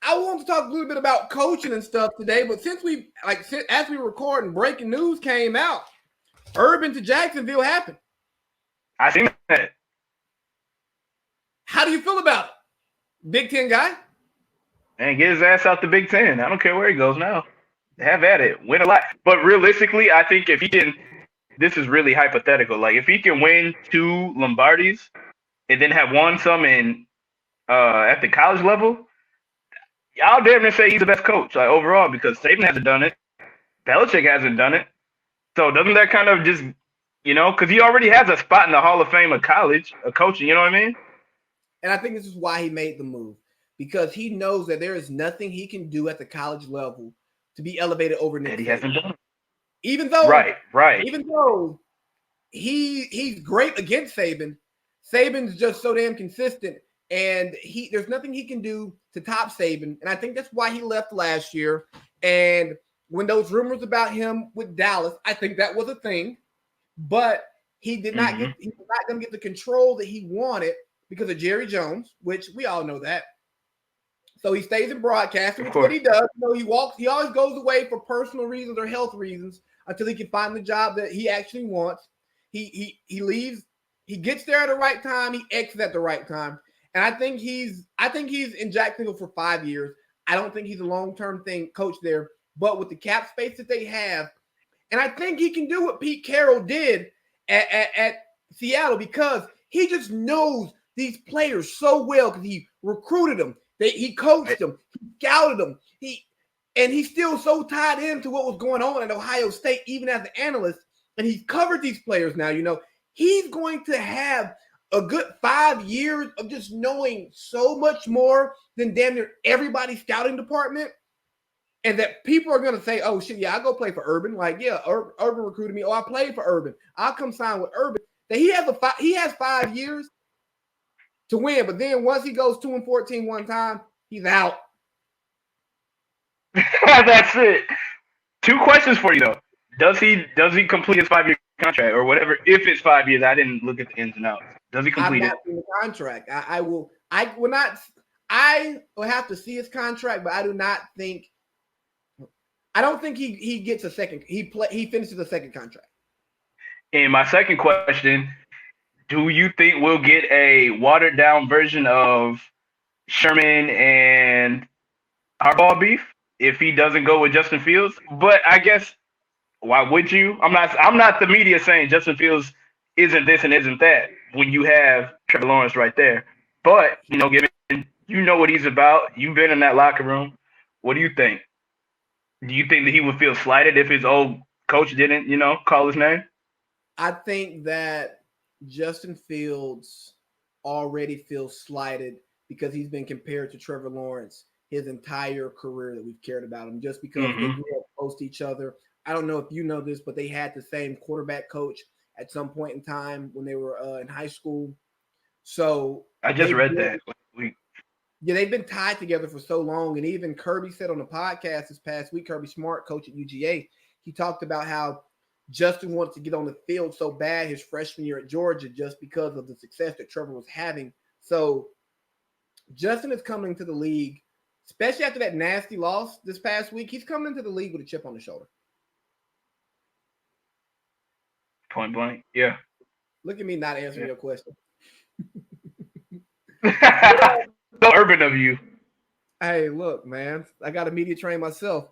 I want to talk a little bit about coaching and stuff today, but as we record and breaking news came out, Urban to Jacksonville happened. I seen that. How do you feel about it? Big Ten guy? And get his ass out the Big Ten. I don't care where he goes now. Have at it. Win a lot. But realistically, I think if he can, this is really hypothetical. Like if he can win 2 Lombardis and then have won some in at the college level, I'll damn near say he's the best coach like overall because Saban hasn't done it. Belichick hasn't done it. So doesn't that kind of just because he already has a spot in the Hall of Fame of college, of coaching. You know what I mean? And I think this is why he made the move, because he knows that there is nothing he can do at the college level to be elevated over Nick That he Saban. hasn't done. Even though, Right. even though he's great against Saban, Saban's just so damn consistent, and there's nothing he can do to top Saban. And I think that's why he left last year. And when those rumors about him with Dallas, I think that was a thing, but he did not get he was not going to get the control that he wanted because of Jerry Jones, which we all know that. So he stays in broadcasting, which is what he does. He always goes away for personal reasons or health reasons until he can find the job that he actually wants. He leaves, he gets there at the right time, he exits at the right time. And I think he's in Jacksonville for 5 years. I don't think he's a long-term coach there, but with the cap space that they have, and I think he can do what Pete Carroll did at Seattle because he just knows these players so well because he recruited them. He coached them, he scouted them, he's still so tied into what was going on at Ohio State, even as an analyst, and he's covered these players now. He's going to have a good 5 years of just knowing so much more than damn near everybody's scouting department, and that people are going to say, oh, shit, yeah, I'll go play for Urban. Like, yeah, Urban recruited me. Oh, I played for Urban. I'll come sign with Urban. That he has 5 years to win, but then once he goes 2-14 one time, he's out. That's it. 2 questions for you though. Does he complete his 5-year contract or whatever? If it's 5 years, I didn't look at the ins and outs. Does he complete it? I've not seen the contract. I will not. I will have to see his contract, but I do not think. I don't think he gets a second. He finishes a second contract. And my second question: do you think we'll get a watered down version of Sherman and Harbaugh beef if he doesn't go with Justin Fields? But I guess why would you? I'm not the media saying Justin Fields isn't this and isn't that when you have Trevor Lawrence right there. But given what he's about, you've been in that locker room. What do you think? Do you think that he would feel slighted if his old coach didn't, call his name? I think that Justin Fields already feels slighted because he's been compared to Trevor Lawrence his entire career that we've cared about him just because they grew up close to each other. I don't know if you know this, but they had the same quarterback coach at some point in time when they were in high school. So I just read that. Yeah, they've been tied together for so long. And even Kirby said on the podcast this past week, Kirby Smart, coach at UGA, he talked about how Justin wanted to get on the field so bad his freshman year at Georgia just because of the success that Trevor was having. So Justin is coming to the league, especially after that nasty loss this past week. He's coming into the league with a chip on his shoulder. Point blank, yeah. Look at me not answering your question. So urban of you. Hey, look, man, I got to media train myself.